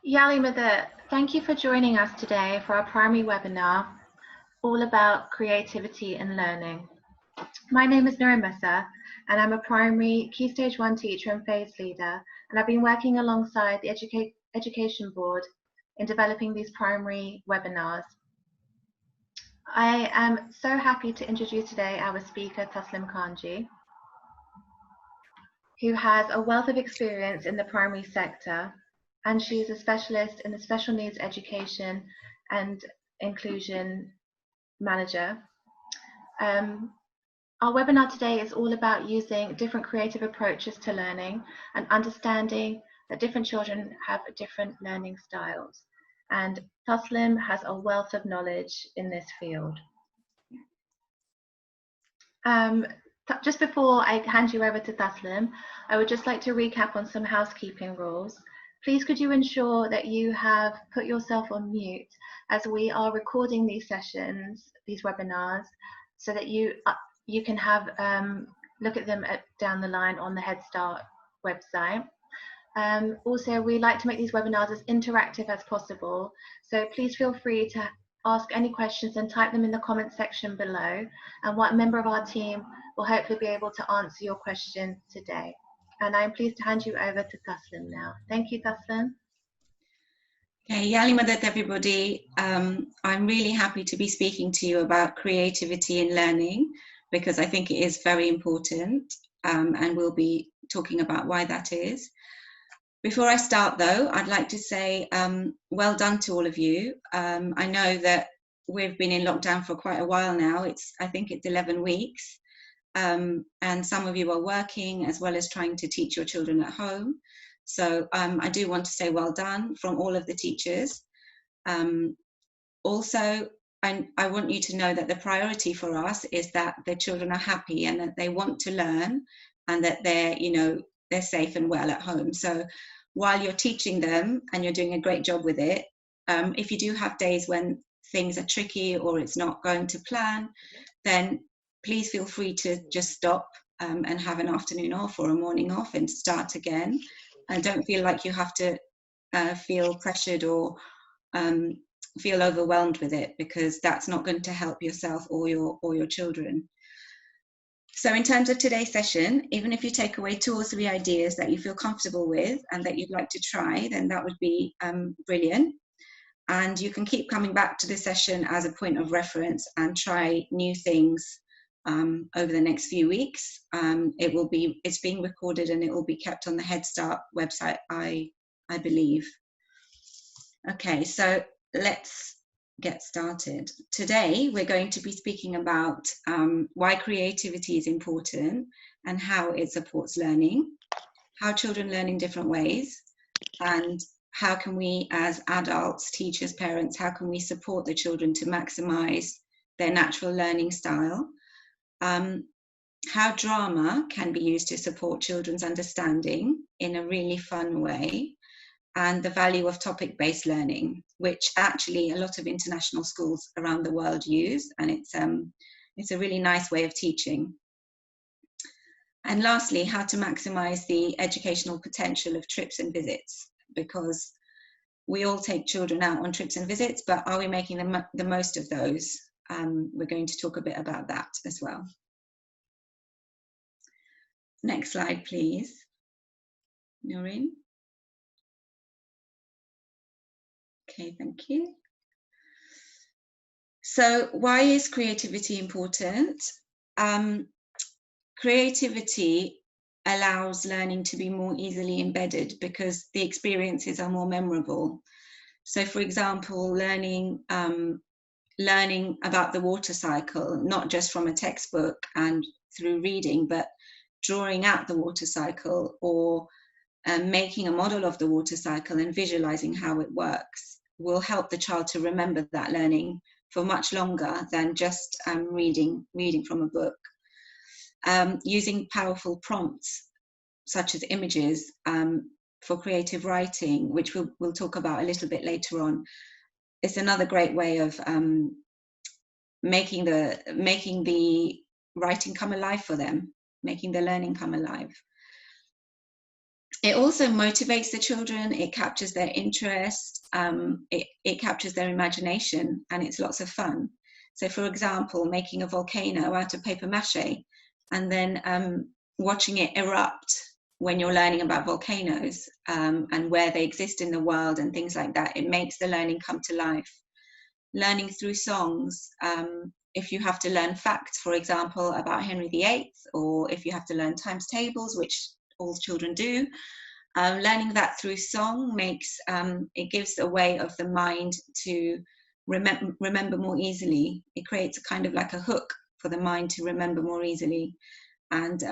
Yali, thank you for joining us today for our primary webinar, all about creativity and learning. My name is Nurumasa, and I'm a primary Key Stage 1 teacher and phase leader, and I've been working alongside the Education Board in developing these primary webinars. I am so happy to introduce today our speaker, Taslim Khanji, who has a wealth of experience in the primary sector, and she is a specialist in the special needs education and inclusion manager. Our webinar today is all about using different creative approaches to learning and understanding that different children have different learning styles. And Taslim has a wealth of knowledge in this field. Just before I hand you over to Taslim, I would just like to recap on some housekeeping rules. Please could you ensure that you have put yourself on mute as we are recording these sessions, these webinars, so that you can have look at them down the line on the Head Start website. Also, we like to make these webinars as interactive as possible, so please feel free to ask any questions and type them in the comment section below, and one member of our team will hopefully be able to answer your question today. And I'm pleased to hand you over to Taslim now. Thank you, Taslim. Okay, Yali Madat, everybody. I'm really happy to be speaking to you about creativity in learning, because I think it is very important, and we'll be talking about why that is. Before I start though, I'd like to say well done to all of you. I know that we've been in lockdown for quite a while now. I think it's 11 weeks. And some of you are working as well as trying to teach your children at home. So I do want to say well done from all of the teachers. Also, I want you to know that the priority for us is that the children are happy and that they want to learn and that they're safe and well at home. So while you're teaching them and you're doing a great job with it, if you do have days when things are tricky or it's not going to plan, then please feel free to just stop and have an afternoon off or a morning off and start again. And don't feel like you have to feel pressured or feel overwhelmed with it, because that's not going to help yourself or your children. So in terms of today's session, even if you take away 2 or 3 ideas that you feel comfortable with and that you'd like to try, then that would be brilliant. And you can keep coming back to this session as a point of reference and try new things over the next few weeks. It's being recorded and it will be kept on the Head Start website, I believe. Okay, so let's get started. Today, we're going to be speaking about why creativity is important and how it supports learning, how children learn in different ways, and how can we as adults, teachers, parents, how can we support the children to maximize their natural learning style, how drama can be used to support children's understanding in a really fun way, and the value of topic-based learning, which actually a lot of international schools around the world use, and it's a really nice way of teaching. And lastly, how to maximize the educational potential of trips and visits, because we all take children out on trips and visits, but are we making the most of those? We're going to talk a bit about that as well. Next slide, please. Noreen. Okay, thank you. So why is creativity important? Creativity allows learning to be more easily embedded because the experiences are more memorable. So for example, learning about the water cycle, not just from a textbook and through reading, but drawing out the water cycle or making a model of the water cycle and visualizing how it works will help the child to remember that learning for much longer than just reading from a book. Using powerful prompts such as images for creative writing, which we'll talk about a little bit later on, is another great way of making the writing come alive for them, making the learning come alive. It also motivates the children, it captures their interest, it captures their imagination, and it's lots of fun. So for example, making a volcano out of paper mache and then watching it erupt when you're learning about volcanoes and where they exist in the world and things like that, it makes the learning come to life. Learning through songs, if you have to learn facts, for example, about Henry VIII, or if you have to learn times tables, which all children do, learning that through song makes, it gives a way of the mind to remember more easily. It creates a kind of like a hook for the mind to remember more easily. And,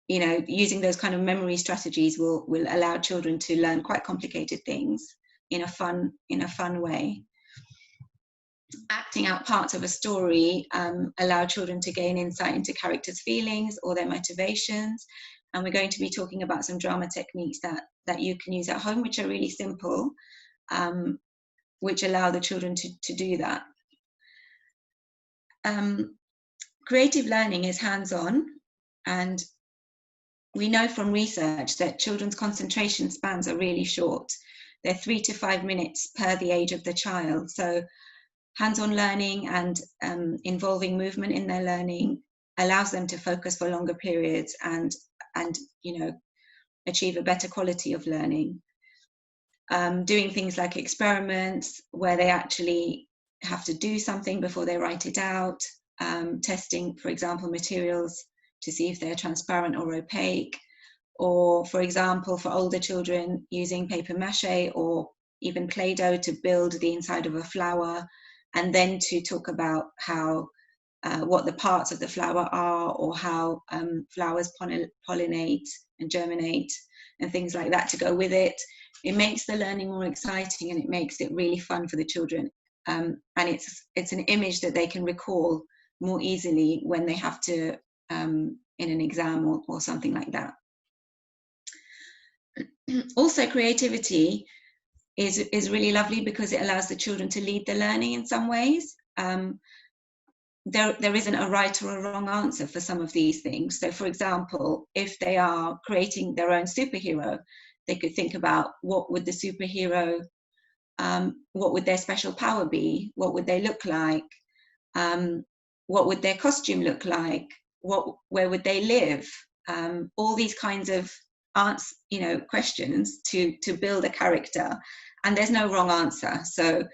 you know, using those kind of memory strategies will allow children to learn quite complicated things in a fun way. Acting out parts of a story allow children to gain insight into characters' feelings or their motivations. And we're going to be talking about some drama techniques that you can use at home, which are really simple, which allow the children to do that. Creative learning is hands-on, and we know from research that children's concentration spans are really short. They're 3 to 5 minutes per the age of the child. So hands-on learning and involving movement in their learning allows them to focus for longer periods and you know, achieve a better quality of learning. Doing things like experiments where they actually have to do something before they write it out, testing, for example, materials to see if they're transparent or opaque, or for example, for older children, using paper mache or even Play-Doh to build the inside of a flower, and then to talk about how what the parts of the flower are, or how flowers pollinate and germinate and things like that to go with it. It makes the learning more exciting, and it makes it really fun for the children. And it's an image that they can recall more easily when they have to in an exam or something like that. Also, creativity is really lovely because it allows the children to lead the learning in some ways. There isn't a right or a wrong answer for some of these things. So for example, if they are creating their own superhero, they could think about what would the superhero, what would their special power be? What would they look like? What would their costume look like? Where would they live? All these kinds of questions to build a character, and there's no wrong answer. So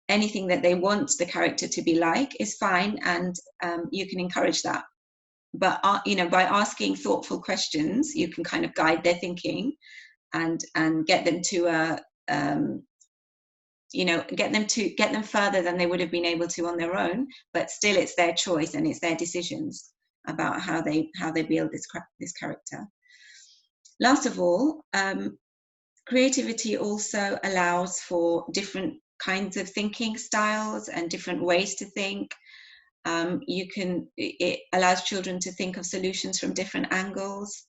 anything that they want the character to be like is fine, and you can encourage that. But by asking thoughtful questions, you can kind of guide their thinking and get them to get them further than they would have been able to on their own. But still, it's their choice and it's their decisions about how they build this character. Last of all, creativity also allows for different kinds of thinking styles and different ways to think. It allows children to think of solutions from different angles.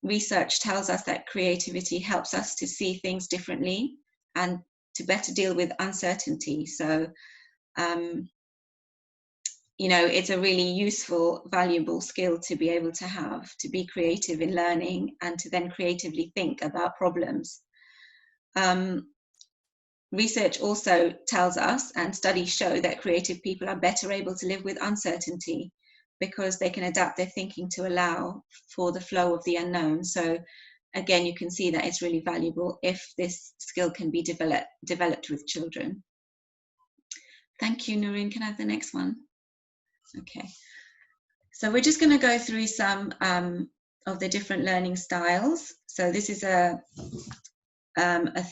Research tells us that creativity helps us to see things differently and to better deal with uncertainty. So, it's a really useful, valuable skill to be able to have, to be creative in learning and to then creatively think about problems. Research also tells us, and studies show, that creative people are better able to live with uncertainty because they can adapt their thinking to allow for the flow of the unknown. So again, you can see that it's really valuable if this skill can be developed with children. Thank you, Noreen. Can I have the next one? Okay. So we're just going to go through some of the different learning styles. So this is a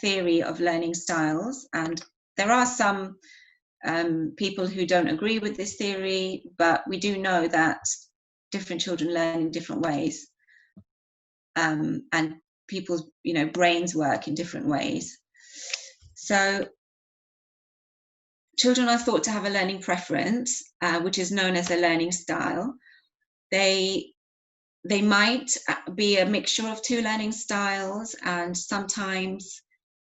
theory of learning styles, and there are some people who don't agree with this theory, but we do know that different children learn in different ways, and people's brains work in different ways. So children are thought to have a learning preference, which is known as a learning style. They might be a mixture of two learning styles, and sometimes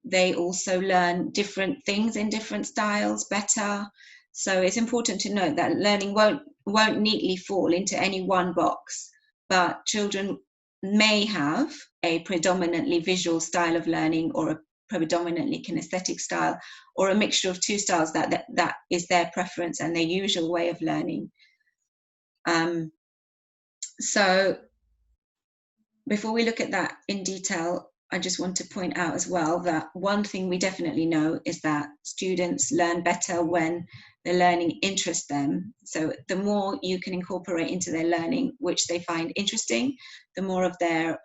they also learn different things in different styles better. So it's important to note that learning won't neatly fall into any one box, but children may have a predominantly visual style of learning or a predominantly kinesthetic style, or a mixture of two styles that is their preference and their usual way of learning. So before we look at that in detail, I just want to point out as well that one thing we definitely know is that students learn better when the learning interests them. So the more you can incorporate into their learning which they find interesting, the more of their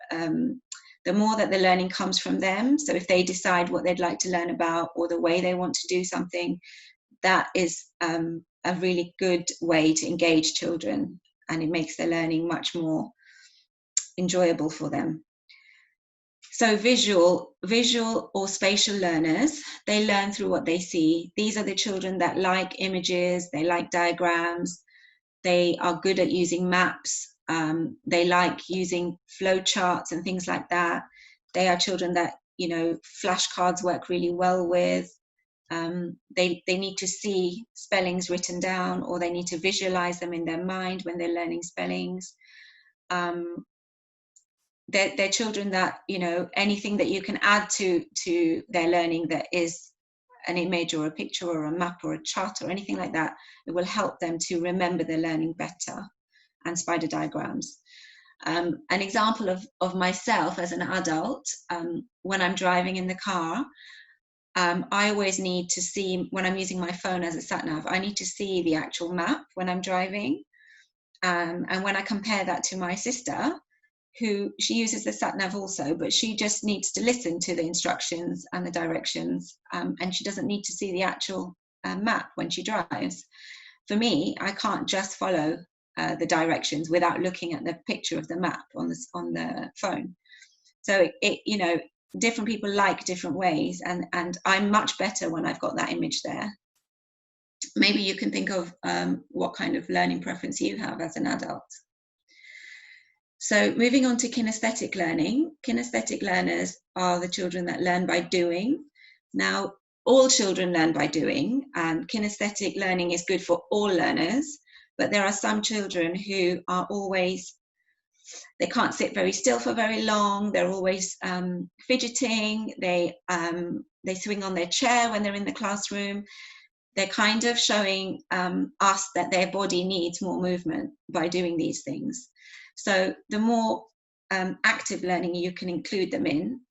the more that the learning comes from them. So if they decide what they'd like to learn about or the way they want to do something, that is a really good way to engage children, and it makes their learning much more enjoyable for them. So visual or spatial learners, they learn through what they see. These are the children that like images, they like diagrams, they are good at using maps, they like using flow charts and things like that. They are children that, you know, flashcards work really well with. They need to see spellings written down, or they need to visualize them in their mind when they're learning spellings. They're children that, you know, anything that you can add to their learning that is an image or a picture or a map or a chart or anything like that, it will help them to remember their learning better. And spider diagrams. An example of myself as an adult, when I'm driving in the car, I always need to see, when I'm using my phone as a sat-nav, I need to see the actual map when I'm driving. And when I compare that to my sister, who she uses the sat-nav also, but she just needs to listen to the instructions and the directions, and she doesn't need to see the actual map when she drives. For me, I can't just follow the directions without looking at the picture of the map on the phone. So it you know, different people like different ways, and I'm much better when I've got that image there. Maybe you can think of what kind of learning preference you have as an adult. So moving on to kinesthetic learning. Kinesthetic learners are the children that learn by doing. Now, all children learn by doing, and kinesthetic learning is good for all learners, but there are some children who are always, they can't sit very still for very long, they're always fidgeting, they swing on their chair when they're in the classroom. They're kind of showing us that their body needs more movement by doing these things. So the more active learning you can include them in,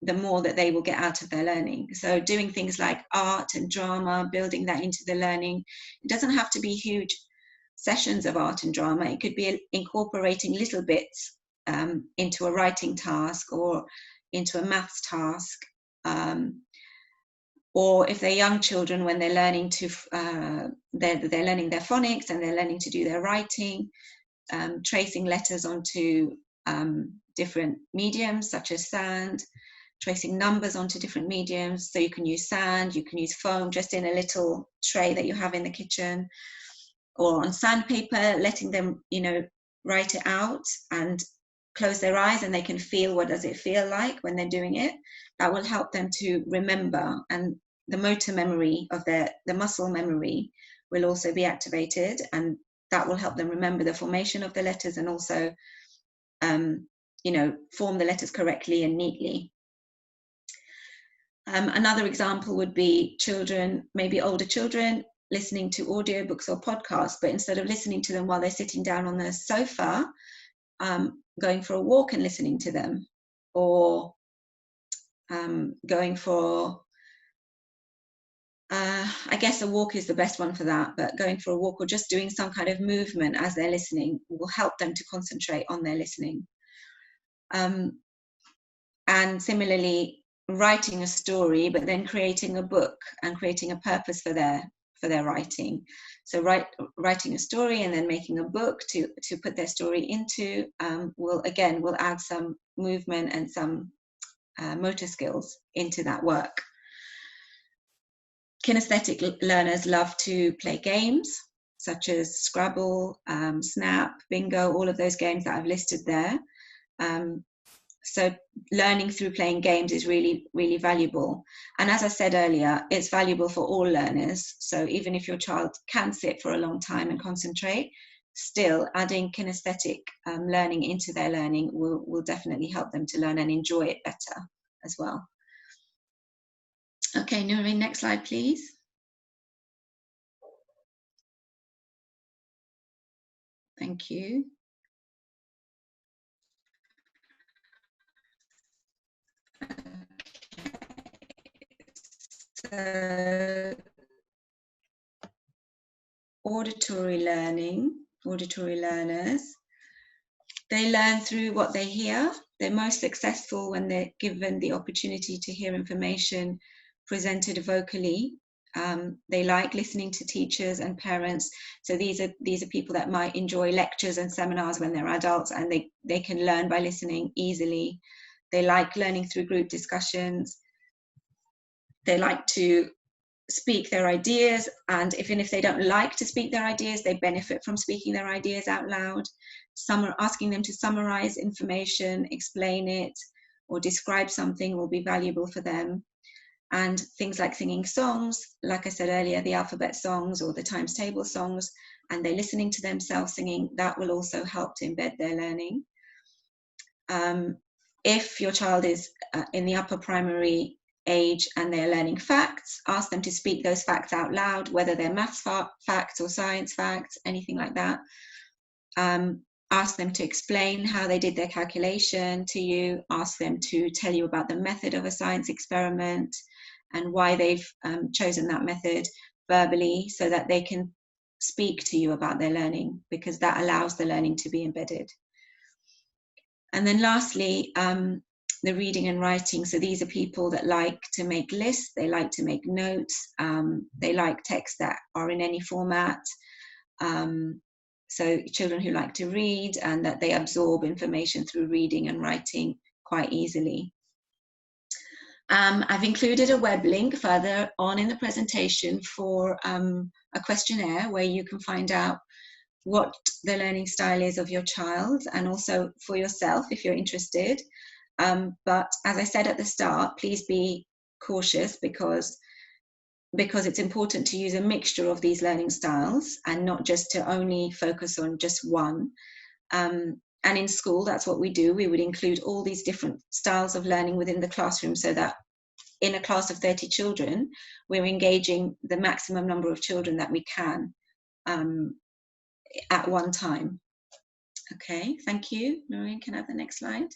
the more that they will get out of their learning. So doing things like art and drama, building that into the learning. It doesn't have to be huge sessions of art and drama. It could be incorporating little bits into a writing task or into a maths task. Or if they're young children, when they're learning to, they're learning their phonics and they're learning to do their writing, tracing letters onto different mediums such as sand, tracing numbers onto different mediums. So you can use sand, you can use foam just in a little tray that you have in the kitchen, or on sandpaper, letting them, you know, write it out and close their eyes and they can feel what does it feel like when they're doing it. That will help them to remember, and the motor memory of the muscle memory will also be activated, and that will help them remember the formation of the letters and also you know, form the letters correctly and neatly. Another example would be children, maybe older children, listening to audiobooks or podcasts, but instead of listening to them while they're sitting down on the sofa, going for a walk and listening to them, or going for, I guess a walk is the best one for that, but going for a walk or just doing some kind of movement as they're listening will help them to concentrate on their listening. And similarly, writing a story, but then creating a book and creating a purpose for their writing. So writing a story and then making a book to put their story into will add some movement and some motor skills into that work. Kinesthetic learners love to play games such as Scrabble, Snap, Bingo, all of those games that I've listed there. So learning through playing games is really, really valuable. And as I said earlier, it's valuable for all learners. So even if your child can sit for a long time and concentrate, still adding kinesthetic learning into their learning will definitely help them to learn and enjoy it better as well. Okay, Noreen, next slide, please. Thank you. So, auditory learning, auditory learners, they learn through what they hear. They're most successful when they're given the opportunity to hear information presented vocally. They like listening to teachers and parents. So these are people that might enjoy lectures and seminars when they're adults, and they can learn by listening easily. They like learning through group discussions. They like to speak their ideas, and even if they don't like to speak their ideas, they benefit from speaking their ideas out loud. Asking them to summarize information, explain it, or describe something will be valuable for them. And things like singing songs, like I said earlier, the alphabet songs or the times table songs, and they're listening to themselves singing, that will also help to embed their learning. If your child is in the upper primary age and they're learning facts, ask them to speak those facts out loud, whether they're maths facts or science facts, anything like that. Ask them to explain how they did their calculation to you. Ask them to tell you about the method of a science experiment and why they've chosen that method verbally, so that they can speak to you about their learning, because that allows the learning to be embedded. And then lastly, the reading and writing. So these are people that like to make lists, they like to make notes, they like texts that are in any format. So children who like to read and that they absorb information through reading and writing quite easily. I've included a web link further on in the presentation for a questionnaire where you can find out what the learning style is of your child, and also for yourself if you're interested. But as I said at the start, please be cautious because it's important to use a mixture of these learning styles and not just to only focus on just one. And in school, that's what we do. We would include all these different styles of learning within the classroom, so that in a class of 30 children, we're engaging the maximum number of children that we can at one time. Okay, thank you. Noreen, can I have the next slide?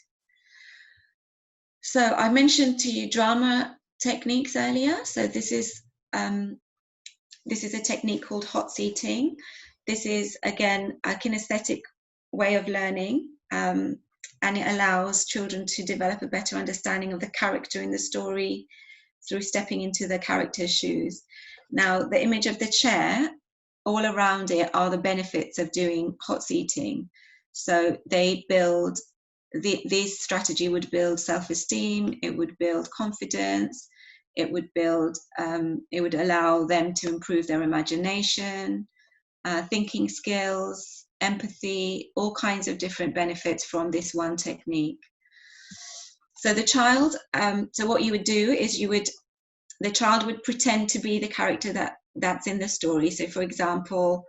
So I mentioned to you drama techniques earlier. So this is a technique called hot seating. This is, again, a kinesthetic way of learning, and it allows children to develop a better understanding of the character in the story through stepping into the character's shoes. Now, the image of the chair, all around it are the benefits of doing hot seating. So they build, this strategy would build self-esteem, it would build confidence, it would build, it would allow them to improve their imagination, thinking skills, empathy, all kinds of different benefits from this one technique. So the child, so what you would do is the child would pretend to be the character that's in the story. So for example,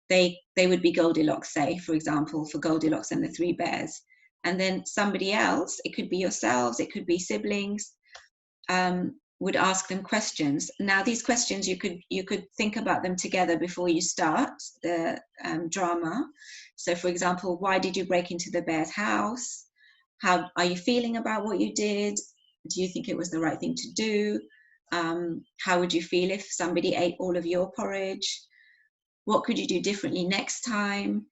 they would be Goldilocks, say, for example, for Goldilocks and the Three Bears. And then somebody else, it could be yourselves, it could be siblings, would ask them questions. Now these questions, you could think about them together before you start the drama. So for example, why did you break into the bear's house? How are you feeling about what you did? Do you think it was the right thing to do? How would you feel if somebody ate all of your porridge? What could you do differently next time?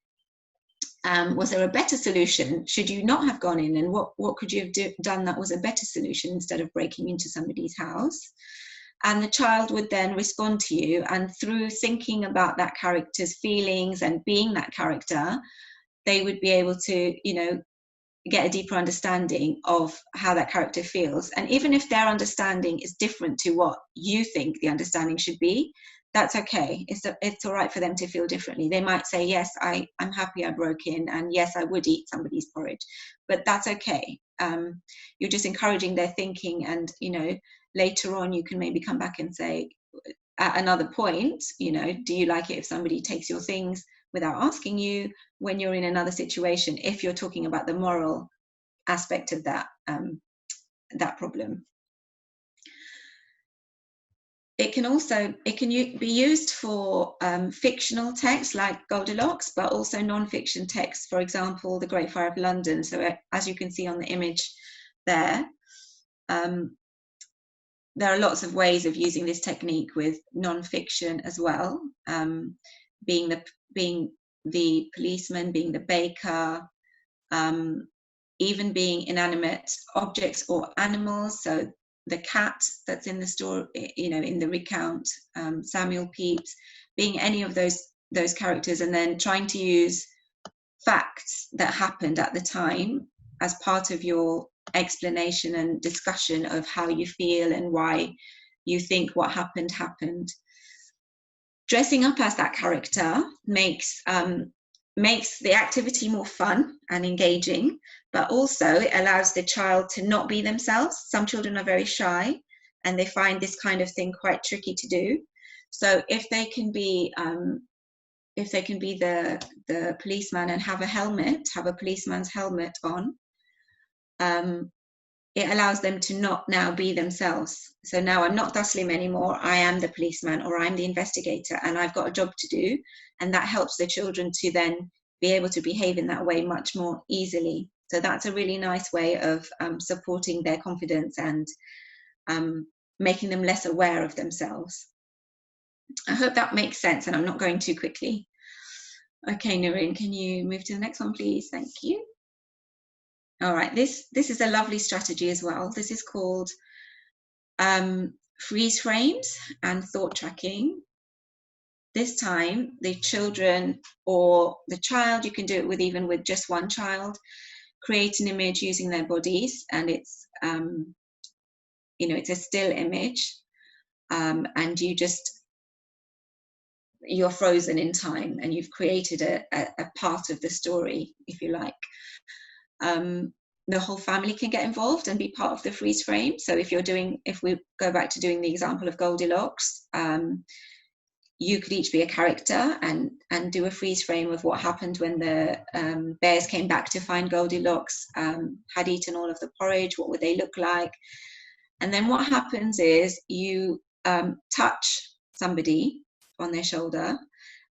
Was there a better solution? Should you not have gone in? And what could you have done that was a better solution instead of breaking into somebody's house? And the child would then respond to you, and through thinking about that character's feelings and being that character, they would be able to, get a deeper understanding of how that character feels. And even if their understanding is different to what you think the understanding should be, that's okay. It's all right for them to feel differently. They might say, yes, I'm happy I broke in, and yes, I would eat somebody's porridge, but that's okay. You're just encouraging their thinking, and later on you can maybe come back and say at another point, do you like it if somebody takes your things? without asking you when you're in another situation, if you're talking about the moral aspect of that, that problem. It can be used for fictional texts like Goldilocks, but also non-fiction texts, for example, The Great Fire of London. So as you can see on the image there, there are lots of ways of using this technique with non-fiction as well, being the policeman, being the baker, even being inanimate objects or animals. So the cat that's in the story, in the recount, Samuel Pepys, being any of those characters, and then trying to use facts that happened at the time as part of your explanation and discussion of how you feel and why you think what happened. Dressing up as that character makes the activity more fun and engaging, but also it allows the child to not be themselves. Some children are very shy and they find this kind of thing quite tricky to do. So if they can be the policeman and have a policeman's helmet on, it allows them to not now be themselves. So now I'm not Taslim anymore, I am the policeman, or I'm the investigator, and I've got a job to do. And that helps the children to then be able to behave in that way much more easily. So that's a really nice way of supporting their confidence and making them less aware of themselves. I hope that makes sense and I'm not going too quickly. Okay, Noreen, can you move to the next one, please? Thank you. All right, this is a lovely strategy as well. This is called freeze frames and thought tracking. This time, the children or the child, you can do it with even with just one child, create an image using their bodies, and it's it's a still image, and you're frozen in time, and you've created a part of the story, if you like. The whole family can get involved and be part of the freeze frame. So if we go back to doing the example of Goldilocks, you could each be a character and do a freeze frame of what happened when the bears came back to find Goldilocks, had eaten all of the porridge. What would they look like? And then what happens is you touch somebody on their shoulder,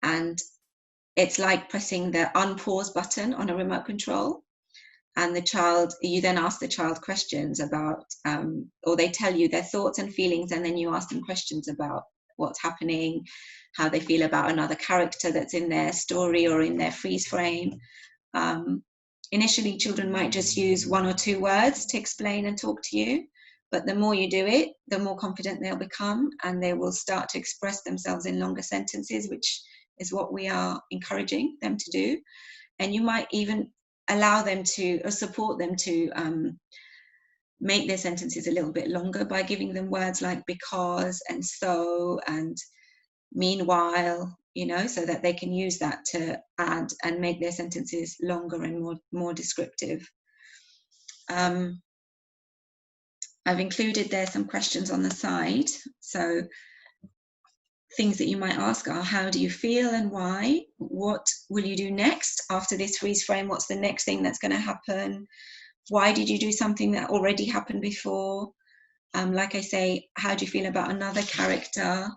and it's like pressing the unpause button on a remote control. And you then ask the child questions about, or they tell you their thoughts and feelings, and then you ask them questions about what's happening, how they feel about another character that's in their story or in their freeze frame. Initially, children might just use 1 or 2 words to explain and talk to you, but the more you do it, the more confident they'll become, and they will start to express themselves in longer sentences, which is what we are encouraging them to do. And you might even allow them to, or support them to make their sentences a little bit longer by giving them words like because and so and meanwhile, so that they can use that to add and make their sentences longer and more descriptive. I've included there some questions on the side. So things that you might ask are, how do you feel and why? What will you do next after this freeze frame? What's the next thing that's going to happen? Why did you do something that already happened before? Like I say, how do you feel about another character?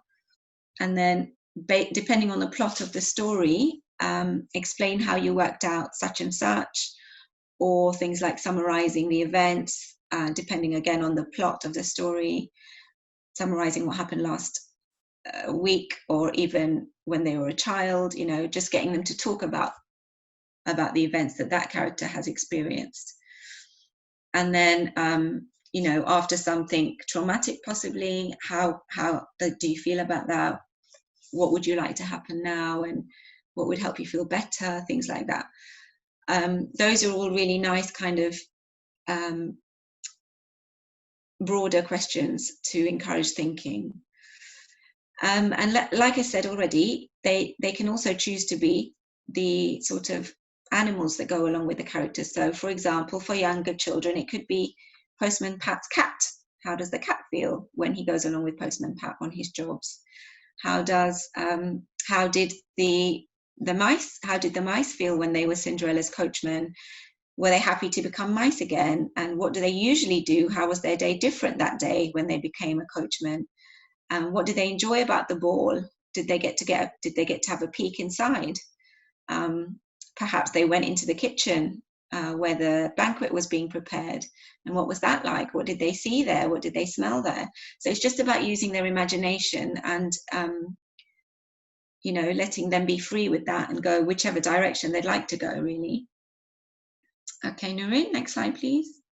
And then depending on the plot of the story, explain how you worked out such and such, or things like summarizing the events, depending again on the plot of the story, summarizing what happened last week, or even when they were a child, just getting them to talk about the events that character has experienced. And then after something traumatic possibly, how do you feel about that? What would you like to happen now, and what would help you feel better? Things like that. Those are all really nice kind of broader questions to encourage thinking. And like I said already, they can also choose to be the sort of animals that go along with the characters. So for example, for younger children, it could be Postman Pat's cat. How does the cat feel when he goes along with Postman Pat on his jobs? How did the the mice, how did the mice feel when they were Cinderella's coachmen? Were they happy to become mice again? And what do they usually do? How was their day different that day when they became a coachman? And what did they enjoy about the ball? Did they get to have a peek inside? Perhaps they went into the kitchen where the banquet was being prepared. And what was that like? What did they see there? What did they smell there? So it's just about using their imagination and, you know, letting them be free with that and go whichever direction they'd like to go, really. Okay, Noreen, next slide, please.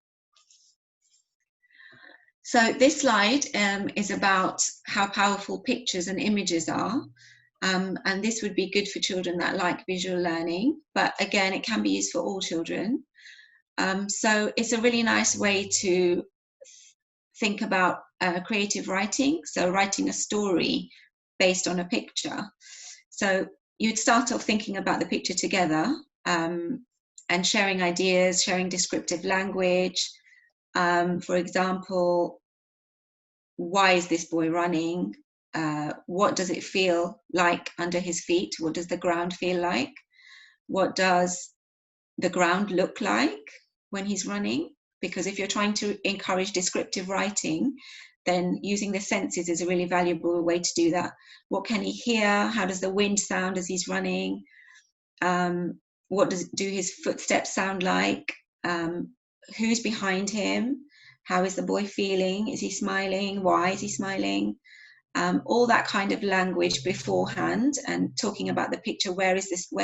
So this slide is about how powerful pictures and images are. And this would be good for children that like visual learning, but again, it can be used for all children. So it's a really nice way to think about creative writing. So writing a story based on a picture. So you'd start off thinking about the picture together and sharing ideas, sharing descriptive language. For example, why is this boy running? What does it feel like under his feet? What does the ground feel like? What does the ground look like when he's running? Because if you're trying to encourage descriptive writing, then using the senses is a really valuable way to do that. What can he hear? How does the wind sound as he's running? What do his footsteps sound like? Who's behind him? How is the boy feeling? Is he smiling? Why is he smiling? All that kind of language beforehand, and talking about the picture. Where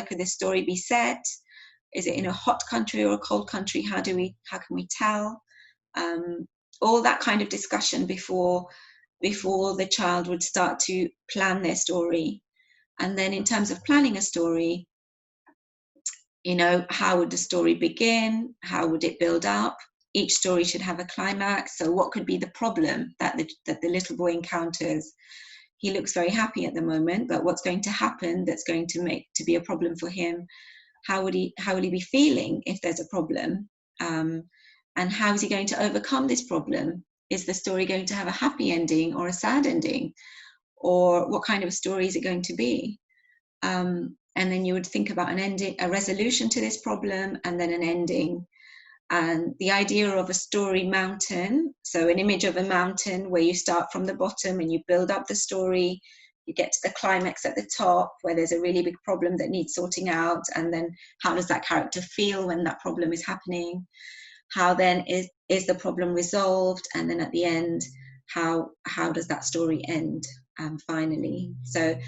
could this story be set? Is it in a hot country or a cold country? How can we tell? All that kind of discussion before the child would start to plan their story. And then in terms of planning a story, you know, how would the story begin? How would it build up? Each story should have a climax. So what could be the problem that the little boy encounters? He looks very happy at the moment, but what's going to happen that's going to be a problem for him? How will he be feeling if there's a problem? And how is he going to overcome this problem? Is the story going to have a happy ending or a sad ending? Or what kind of story is it going to be? And then you would think about an ending, a resolution to this problem, and then an ending. And the idea of a story mountain, so an image of a mountain where you start from the bottom and you build up the story, you get to the climax at the top where there's a really big problem that needs sorting out, and then how does that character feel when that problem is happening? How then is the problem resolved? And then at the end, how does that story end finally? So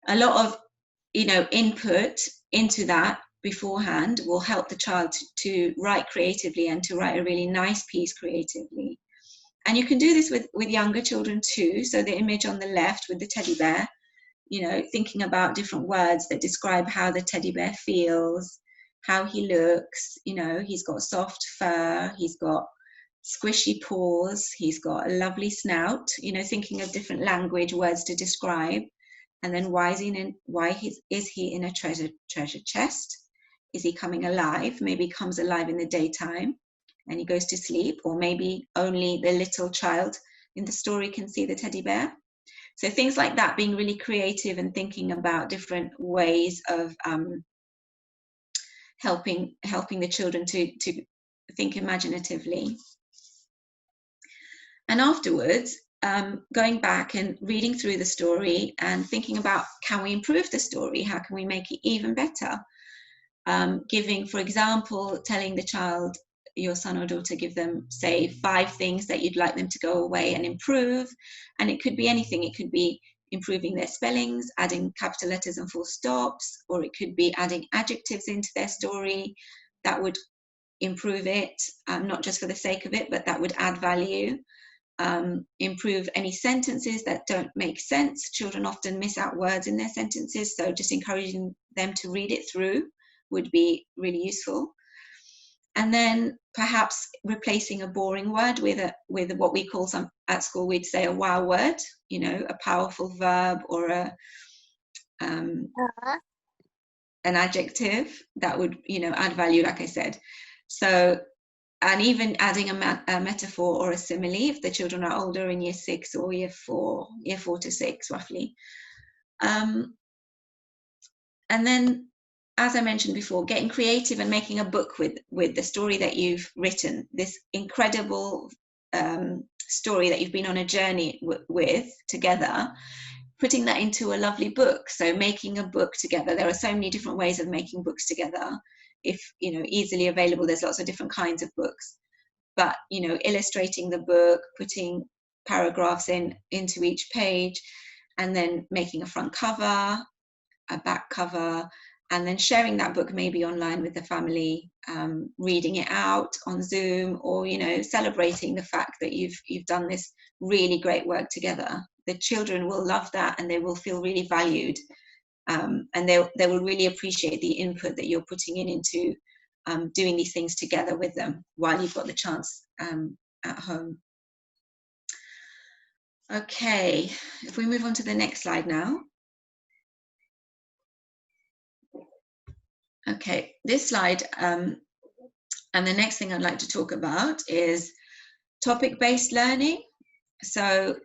a lot of, you know, input into that beforehand will help the child to write creatively and to write a really nice piece creatively. And you can do this with younger children too. So the image on the left with the teddy bear, you know, thinking about different words that describe how the teddy bear feels, how he looks. You know, he's got soft fur, he's got squishy paws, he's got a lovely snout, you know, thinking of different language words to describe. And then why is he in a treasure chest? Is he coming alive? Maybe he comes alive in the daytime and he goes to sleep, or maybe only the little child in the story can see the teddy bear. So things like that, being really creative and thinking about different ways of helping the children to think imaginatively. And afterwards, going back and reading through the story and thinking about, can we improve the story? How can we make it even better? Giving, for example, telling the child, your son or daughter, give them, say, 5 things that you'd like them to go away and improve. And it could be anything. It could be improving their spellings, adding capital letters and full stops, or it could be adding adjectives into their story that would improve it, not just for the sake of it, but that would add value. Improve any sentences that don't make sense. Children often miss out words in their sentences, so just encouraging them to read it through would be really useful. And then perhaps replacing a boring word with what we call, at school we'd say, a wow word, you know, a powerful verb or an adjective that would, you know, add value, like I said. So, and even adding a metaphor or a simile if the children are older, in year 6 or year 4 to 6 roughly. And then, as I mentioned before, getting creative and making a book with the story that you've written, this incredible story that you've been on a journey with together, putting that into a lovely book. So making a book together, there are so many different ways of making books together. If, you know, easily available, there's lots of different kinds of books. But, you know, illustrating the book, putting paragraphs into each page, and then making a front cover, a back cover, and then sharing that book maybe online with the family, reading it out on Zoom, or, you know, celebrating the fact that you've done this really great work together. The children will love that, and they will feel really valued, and they will really appreciate the input that you're putting into doing these things together with them while you've got the chance at home. Okay, if we move on to the next slide now. Okay, this slide and the next thing I'd like to talk about is topic-based learning. So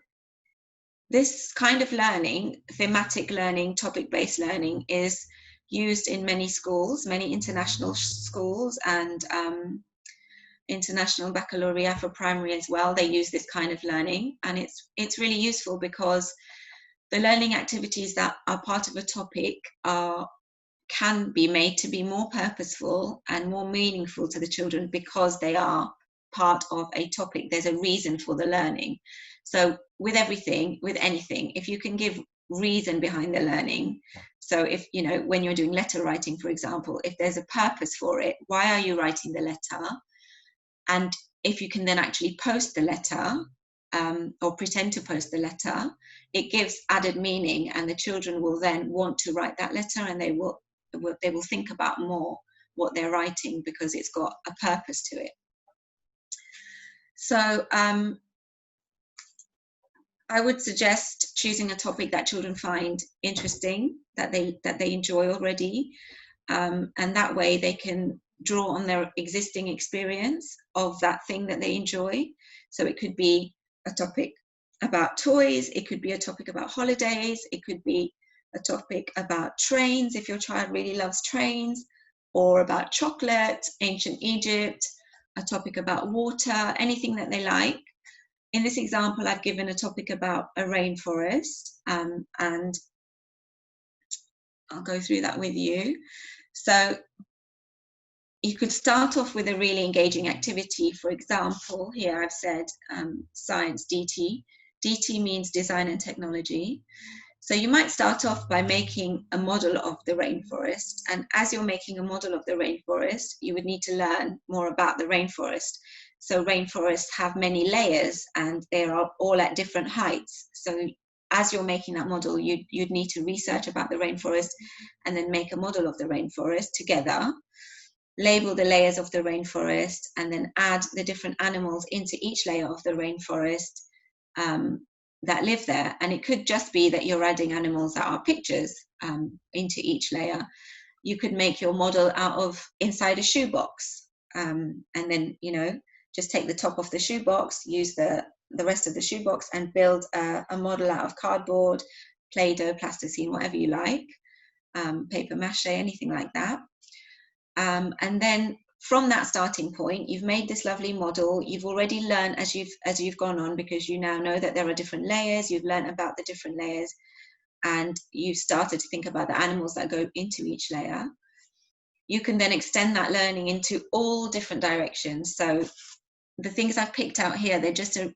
this kind of learning, thematic learning, topic-based learning, is used in many schools, many international schools, and international baccalaureate for primary as well. They use this kind of learning, and it's really useful because the learning activities that are part of a topic can be made to be more purposeful and more meaningful to the children because they are part of a topic. There's a reason for the learning. So with everything, with anything, if you can give reason behind the learning, so if, you know, when you're doing letter writing, for example, if there's a purpose for it, why are you writing the letter? And if you can then actually post the letter, or pretend to post the letter, it gives added meaning, and the children will then want to write that letter, and they will think about more what they're writing because it's got a purpose to it. So I would suggest choosing a topic that children find interesting, that they enjoy already, and that way they can draw on their existing experience of that thing that they enjoy. So it could be a topic about toys, it could be a topic about holidays, it could be a topic about trains if your child really loves trains, or about chocolate, ancient Egypt, a topic about water, anything that they like. In this example, I've given a topic about a rainforest, and I'll go through that with you. So you could start off with a really engaging activity. For example, here I've said science DT. DT means design and technology. So you might start off by making a model of the rainforest. And as you're making a model of the rainforest, you would need to learn more about the rainforest. So rainforests have many layers, and they are all at different heights. So as you're making that model, you'd need to research about the rainforest and then make a model of the rainforest together, label the layers of the rainforest, and then add the different animals into each layer of the rainforest that live there. And it could just be that you're adding animals that are pictures into each layer. You could make your model out of inside a shoebox, and then, you know, just take the top of the shoebox, use the rest of the shoebox, and build a model out of cardboard, Play-Doh, plasticine, whatever you like, paper mache, anything like that. And then from that starting point, you've made this lovely model. You've already learned as you've gone on, because you now know that there are different layers. You've learned about the different layers, and you've started to think about the animals that go into each layer. You can then extend that learning into all different directions. So the things I've picked out here, they're just an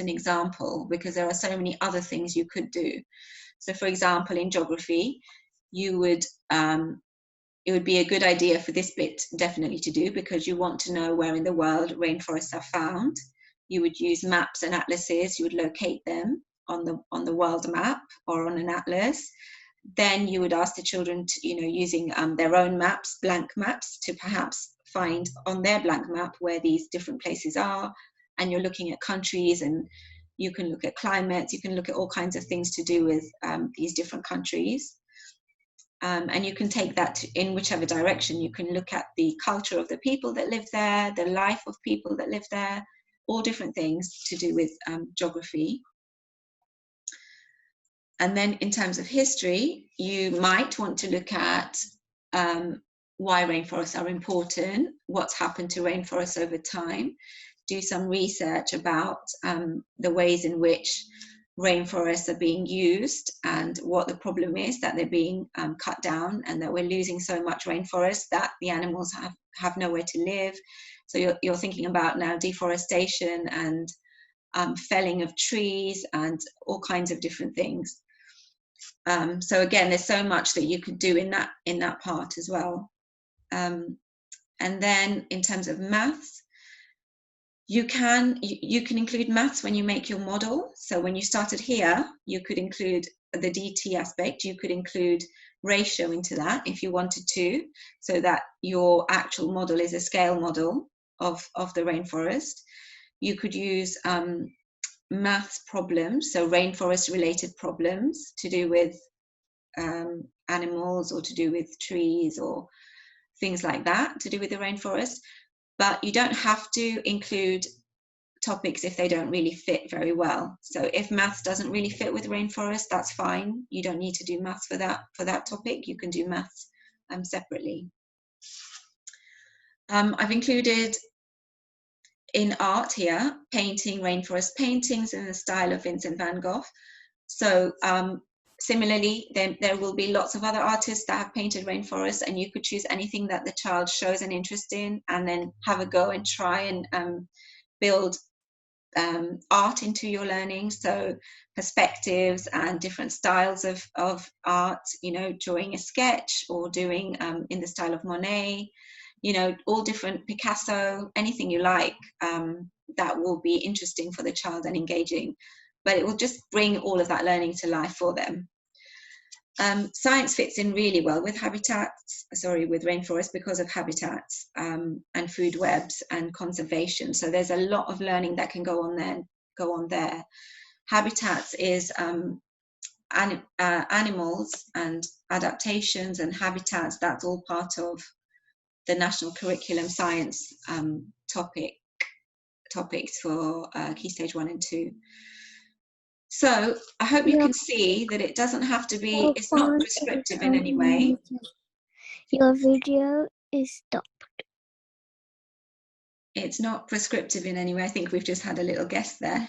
example, because there are so many other things you could do. So for example, in geography, you would it would be a good idea for this bit definitely to do, because you want to know where in the world rainforests are found. You would use maps and atlases. You would locate them on the world map or on an atlas. Then you would ask the children to, you know, using their own maps, blank maps, to perhaps find on their blank map where these different places are. And you're looking at countries, and you can look at climates, you can look at all kinds of things to do with these different countries. And you can take that in whichever direction. You can look at the culture of the people that live there, the life of people that live there, all different things to do with geography. And then in terms of history, you might want to look at why rainforests are important, what's happened to rainforests over time, do some research about the ways in which rainforests are being used and what the problem is that they're being cut down and that we're losing so much rainforest that the animals have nowhere to live. So you're thinking about now deforestation and felling of trees and all kinds of different things. So again, there's so much that you could do in that part as well. And then in terms of maths, you can include maths when you make your model. So when you started here, you could include the DT aspect, you could include ratio into that if you wanted to, so that your actual model is a scale model of the rainforest. You could use maths problems, so rainforest related problems to do with animals or to do with trees or things like that to do with the rainforest. But you don't have to include topics if they don't really fit very well. So if maths doesn't really fit with rainforest, that's fine. You don't need to do maths for that topic. You can do maths separately. I've included in art here, painting rainforest paintings in the style of Vincent van Gogh. So similarly, there will be lots of other artists that have painted rainforests, and you could choose anything that the child shows an interest in and then have a go and try and build art into your learning. So perspectives and different styles of art, you know, drawing a sketch or doing in the style of Monet, you know, all different, Picasso, anything you like, that will be interesting for the child and engaging. But it will just bring all of that learning to life for them. Science fits in really well with with rainforests because of habitats and food webs and conservation. So there's a lot of learning that can go on there. Habitats is animals and adaptations and habitats. That's all part of the national curriculum science topics for Key Stage 1 and 2. So I hope you can see that it doesn't have to be, it's not prescriptive in any way. Your video is stopped. It's not prescriptive in any way. I think we've just had a little guess there.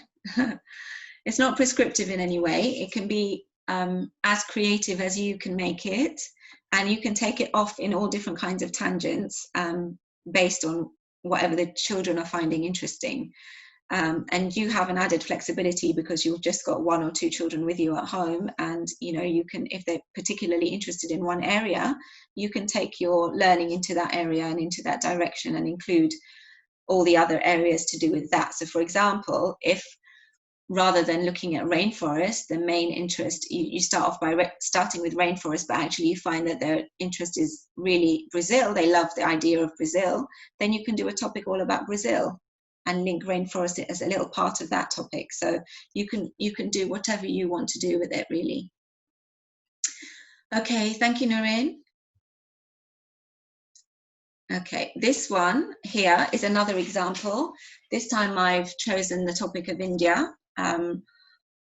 It's not prescriptive in any way. It can be as creative as you can make it, and you can take it off in all different kinds of tangents based on whatever the children are finding interesting. And you have an added flexibility because you've just got 1 or 2 children with you at home, and you know, you can, if they're particularly interested in one area, you can take your learning into that area and into that direction and include all the other areas to do with that. So for example, if rather than looking at rainforest, the main interest, you start off by starting with rainforest, but actually you find that their interest is really Brazil, they love the idea of Brazil, then you can do a topic all about Brazil and link rainforest as a little part of that topic. So you can do whatever you want to do with it, really. Okay, thank you, Noreen. Okay, this one here is another example. This time I've chosen the topic of India. And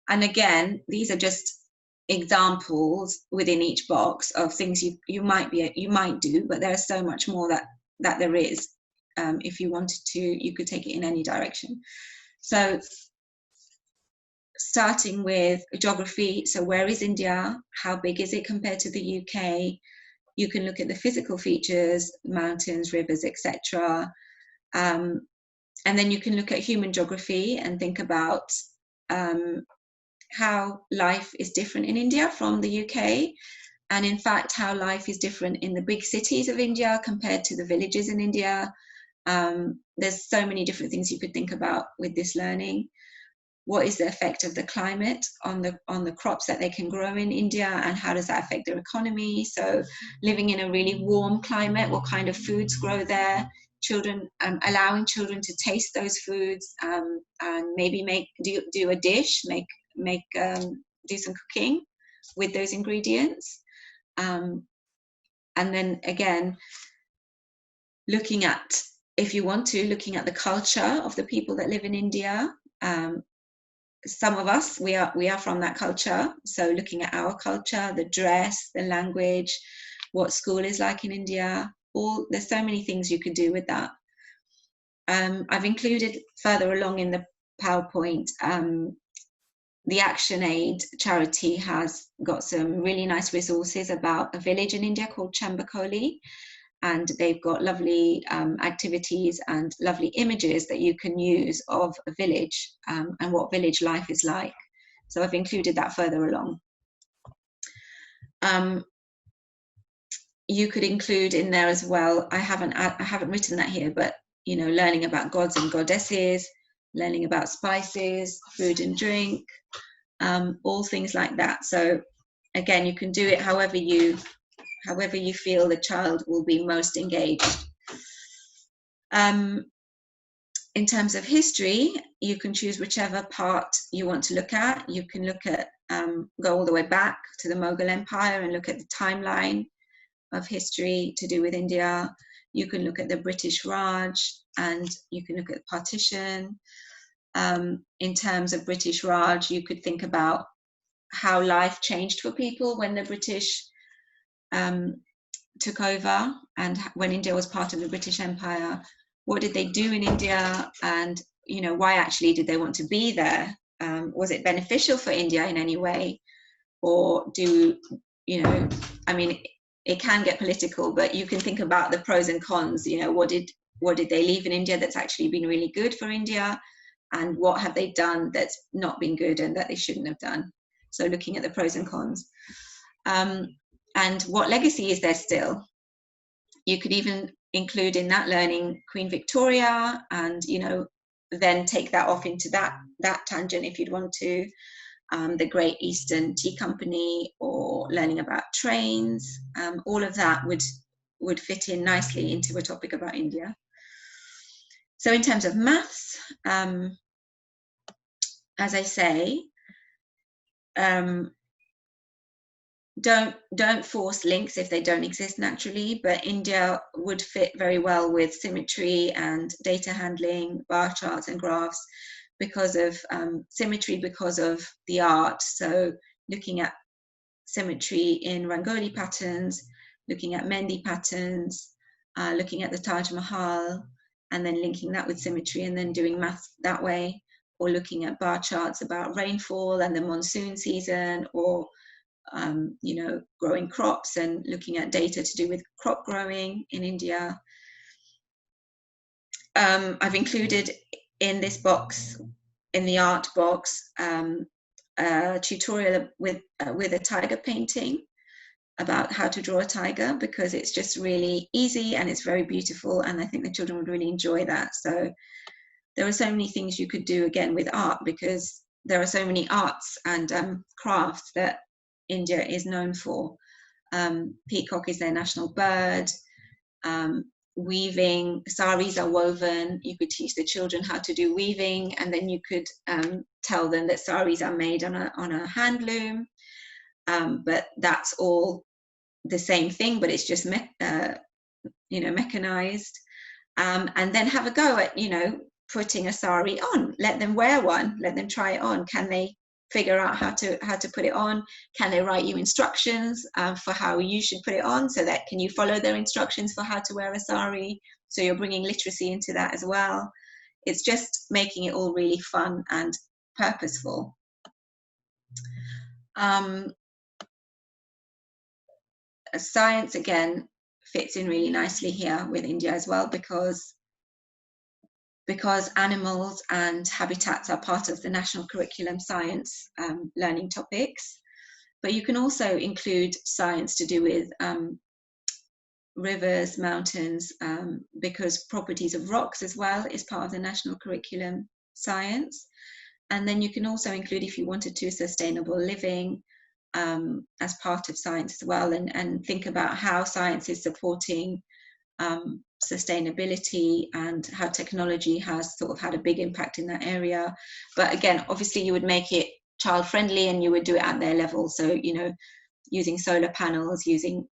again, these are just examples within each box of things you might do, but there's so much more that there is. If you wanted to, you could take it in any direction. So starting with geography, so where is India? How big is it compared to the UK? You can look at the physical features, mountains, rivers, etc. And then you can look at human geography and think about how life is different in India from the UK, and in fact how life is different in the big cities of India compared to the villages in India. There's so many different things you could think about with this learning. What is the effect of the climate on the crops that they can grow in India, and how does that affect their economy? So living in a really warm climate, what kind of foods grow there? Children, allowing children to taste those foods, and maybe do a dish, do some cooking with those ingredients. And then again, looking at, if you want to, looking at the culture of the people that live in India, some of us, we are from that culture. So looking at our culture, the dress, the language, what school is like in India, there's so many things you could do with that. I've included further along in the PowerPoint, the ActionAid charity has got some really nice resources about a village in India called Chambakoli, and they've got lovely activities and lovely images that you can use of a village and what village life is like. So I've included that further along. You could include in there as well, I haven't written that here, but you know, learning about gods and goddesses, learning about spices, food and drink, all things like that. So again, you can do it however you feel the child will be most engaged. In terms of history, you can choose whichever part you want to look at. You can look at, go all the way back to the Mughal Empire and look at the timeline of history to do with India. You can look at the British Raj, and you can look at partition. In terms of British Raj, you could think about how life changed for people when the British took over, and when India was part of the British Empire. What did they do in India, and you know, why actually did they want to be there? Was it beneficial for India in any way, or do you know? I mean, it can get political, but you can think about the pros and cons. You know, what did they leave in India that's actually been really good for India, and what have they done that's not been good and that they shouldn't have done? So looking at the pros and cons, and what legacy is there still? You could even include in that learning Queen Victoria, and you know, then take that off into that tangent if you'd want to. The Great Eastern Tea Company, or learning about trains. All of that would fit in nicely into a topic about India. So in terms of maths, as I say, don't force links if they don't exist naturally, but India would fit very well with symmetry and data handling, bar charts and graphs, because of symmetry, because of the art. So looking at symmetry in Rangoli patterns, looking at Mendi patterns, looking at the Taj Mahal, and then linking that with symmetry, and then doing math that way, or looking at bar charts about rainfall and the monsoon season, or you know, growing crops and looking at data to do with crop growing in India. I've included in this box, in the art box, a tutorial with a tiger painting about how to draw a tiger, because it's just really easy and it's very beautiful, and I think the children would really enjoy that. So there are so many things you could do again with art, because there are so many arts and crafts that India is known for. Peacock is their national bird. Weaving, saris are woven. You could teach the children how to do weaving, and then you could tell them that saris are made on a hand loom. But that's all the same thing, but it's just you know, mechanized. And then have a go at, you know, putting a sari on. Let them wear one. Let them try it on. Can they figure out how to put it on? Can they write you instructions for how you should put it on, so that can you follow their instructions for how to wear a sari? So you're bringing literacy into that as well. It's just making it all really fun and purposeful. Science again fits in really nicely here with India as well, because animals and habitats are part of the national curriculum science learning topics. But you can also include science to do with rivers, mountains, because properties of rocks as well is part of the national curriculum science. And then you can also include, if you wanted to, sustainable living as part of science as well, and think about how science is supporting sustainability, and how technology has sort of had a big impact in that area. But again, obviously you would make it child friendly, and you would do it at their level. So, you know, using solar panels, using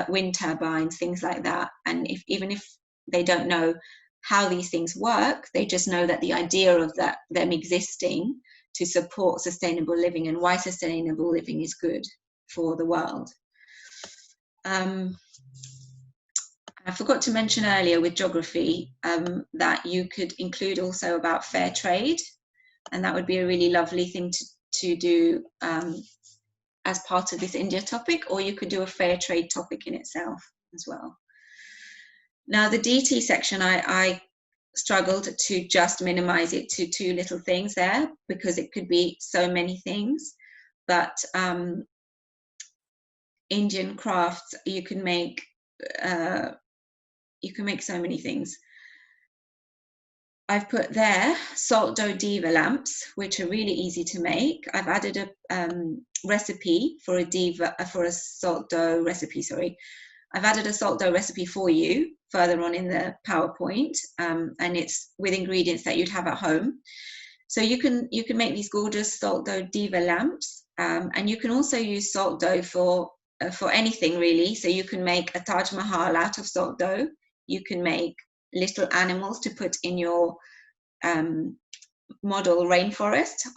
wind turbines, things like that. And even if they don't know how these things work, they just know that the idea of them existing to support sustainable living and why sustainable living is good for the world. I forgot to mention earlier with geography that you could include also about fair trade, and that would be a really lovely thing to do as part of this India topic, or you could do a fair trade topic in itself as well. Now the DT section, I struggled to just minimize it to 2 little things there because it could be so many things, but Indian crafts, you can make so many things. I've put there salt dough diva lamps, which are really easy to make. I've added a recipe for a salt dough recipe, sorry. I've added a salt dough recipe for you further on in the PowerPoint, and it's with ingredients that you'd have at home. So you can make these gorgeous salt dough diva lamps, and you can also use salt dough for anything really. So you can make a Taj Mahal out of salt dough. You can make little animals to put in your model rainforest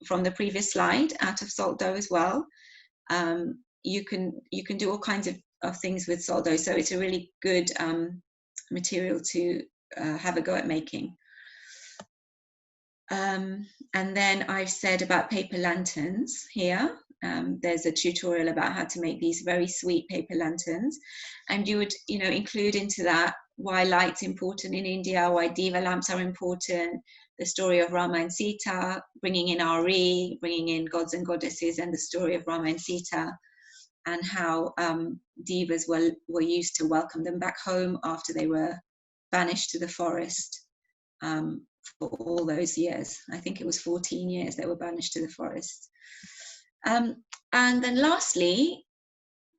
from the previous slide out of salt dough as well. You can do all kinds of things with salt dough, so it's a really good material to have a go at making. And then I've said about paper lanterns here. There's a tutorial about how to make these very sweet paper lanterns, and you would include into that why light's important in India, why diva lamps are important, the story of Rama and Sita, bringing in Ari, bringing in gods and goddesses, and the story of Rama and Sita, and how divas were used to welcome them back home after they were banished to the forest for all those years. I think it was 14 years they were banished to the forest. And then lastly,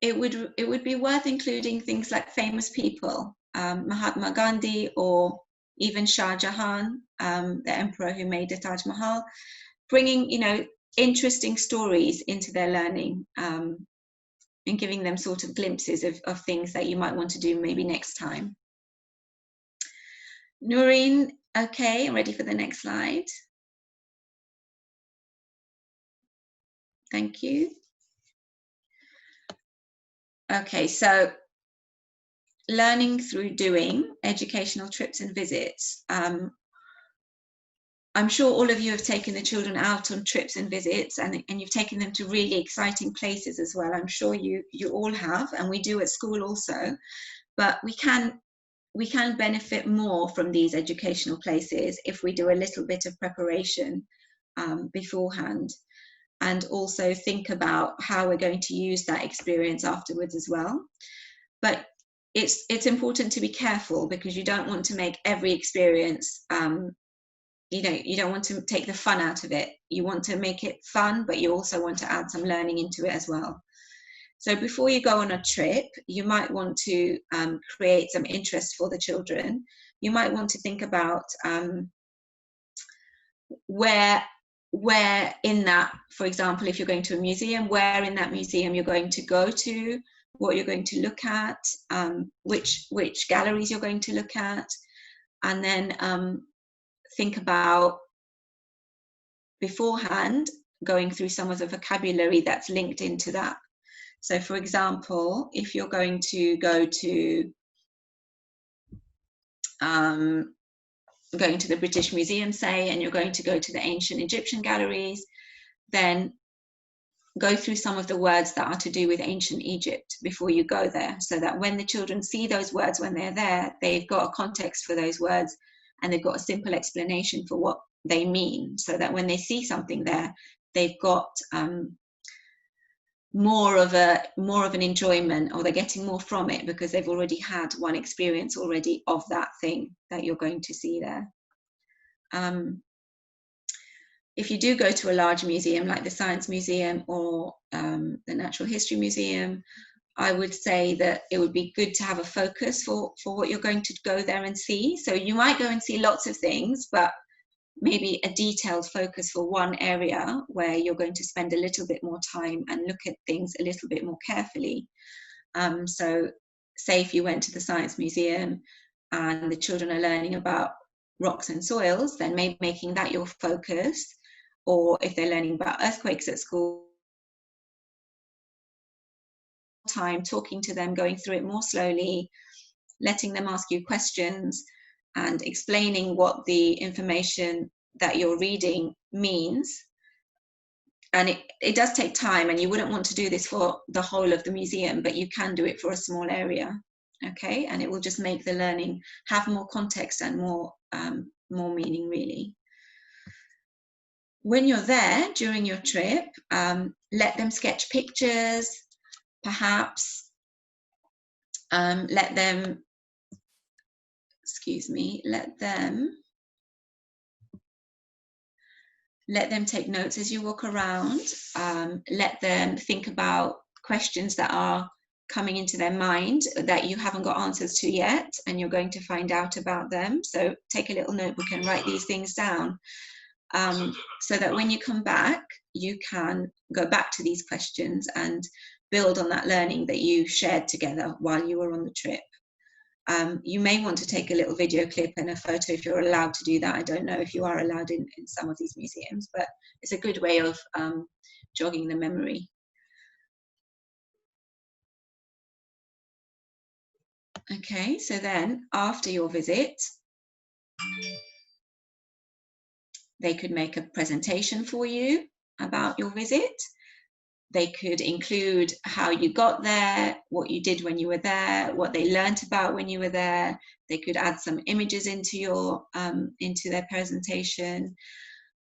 it would be worth including things like famous people, Mahatma Gandhi, or even Shah Jahan, the emperor who made the Taj Mahal, bringing interesting stories into their learning, and giving them sort of glimpses of things that you might want to do maybe next time. Noreen, okay, I'm ready for the next slide. Thank you. Okay, so learning through doing, educational trips and visits. I'm sure all of you have taken the children out on trips and visits, and you've taken them to really exciting places as well. I'm sure you all have, and we do at school also. But we can benefit more from these educational places if we do a little bit of preparation beforehand, and also think about how we're going to use that experience afterwards as well. But it's important to be careful, because you don't want to make every experience you don't want to take the fun out of it. You want to make it fun, but you also want to add some learning into it as well. So before you go on a trip, you might want to create some interest for the children. You might want to think about where in that, for example, if you're going to a museum, where in that museum you're going to go to, what you're going to look at, which galleries you're going to look at, and then think about beforehand going through some of the vocabulary that's linked into that. So for example, if you're going to go to the British Museum, say, and you're going to go to the ancient Egyptian galleries, then go through some of the words that are to do with ancient Egypt before you go there, so that when the children see those words when they're there, they've got a context for those words, and they've got a simple explanation for what they mean, so that when they see something there, they've got more of an enjoyment, or they're getting more from it because they've already had one experience already of that thing that you're going to see there. If you do go to a large museum like the Science Museum or the Natural History Museum, I would say that it would be good to have a focus for what you're going to go there and see. So you might go and see lots of things, but maybe a detailed focus for one area where you're going to spend a little bit more time and look at things a little bit more carefully. So say if you went to the Science Museum and the children are learning about rocks and soils, then maybe making that your focus, or if they're learning about earthquakes at school, time talking to them, going through it more slowly, letting them ask you questions and explaining what the information that you're reading means. And it does take time, and you wouldn't want to do this for the whole of the museum, but you can do it for a small area, okay? And it will just make the learning have more context and more meaning, really. When you're there during your trip, let them sketch pictures, perhaps. Let them take notes as you walk around. Let them think about questions that are coming into their mind that you haven't got answers to yet, and you're going to find out about them. So take a little notebook and write these things down, so that when you come back, you can go back to these questions and build on that learning that you shared together while you were on the trip. You may want to take a little video clip and a photo if you're allowed to do that. I don't know if you are allowed in some of these museums, but it's a good way of jogging the memory. Okay, so then after your visit, they could make a presentation for you about your visit. They could include how you got there, what you did when you were there, what they learnt about when you were there. They could add some images into their presentation.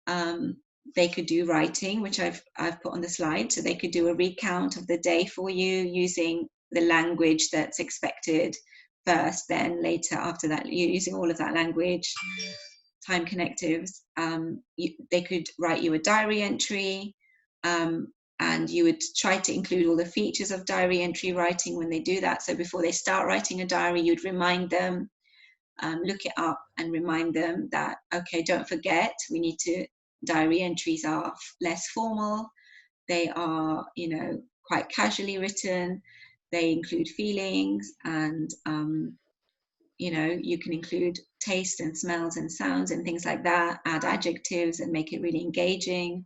They could do writing, which I've put on the slide. So they could do a recount of the day for you using the language that's expected first, then later after that, using all of that language, time connectives. They could write you a diary entry, and you would try to include all the features of diary entry writing when they do that. So before they start writing a diary, you'd remind them, look it up and remind them that, okay, don't forget, diary entries are less formal. They are, quite casually written. They include feelings, and, you can include taste and smells and sounds and things like that, add adjectives and make it really engaging.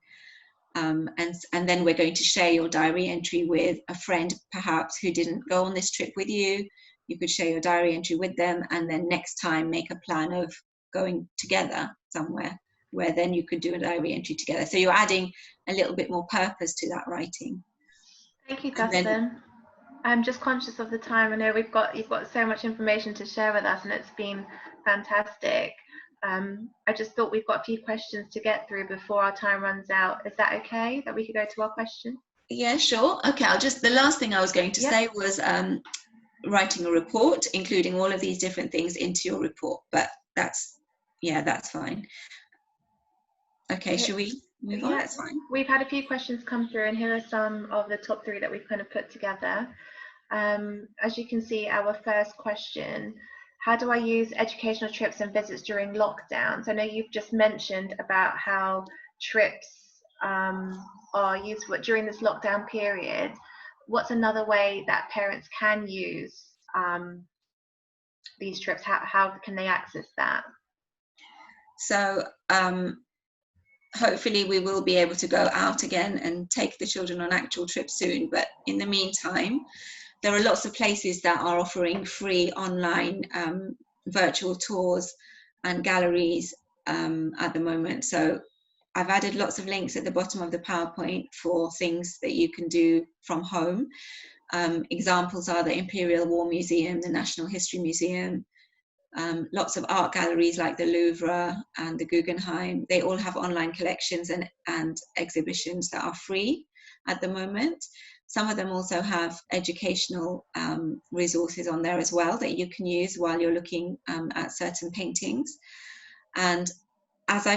And then we're going to share your diary entry with a friend, perhaps, who didn't go on this trip with you. You could share your diary entry with them, and then next time make a plan of going together somewhere where then you could do a diary entry together. So you're adding a little bit more purpose to that writing. Thank you, Taslim. I'm just conscious of the time. I know you've got so much information to share with us, and it's been fantastic. I just thought we've got a few questions to get through before our time runs out. Is that okay, that we could go to our question? Yeah, sure. Okay, the last thing I was going to say was writing a report, including all of these different things into your report, but that's fine. Okay, should we move on? That's fine. We've had a few questions come through, and here are some of the top 3 that we've kind of put together. As you can see, our first question: how do I use educational trips and visits during lockdowns? I know you've just mentioned about how trips are used during this lockdown period. What's another way that parents can use these trips? How can they access that? So hopefully we will be able to go out again and take the children on actual trips soon. But in the meantime, there are lots of places that are offering free online virtual tours and galleries at the moment. So I've added lots of links at the bottom of the PowerPoint for things that you can do from home. Examples are the Imperial War Museum, the National History Museum, lots of art galleries like the Louvre and the Guggenheim. They all have online collections and exhibitions that are free at the moment. Some of them also have educational resources on there as well that you can use while you're looking at certain paintings. And as I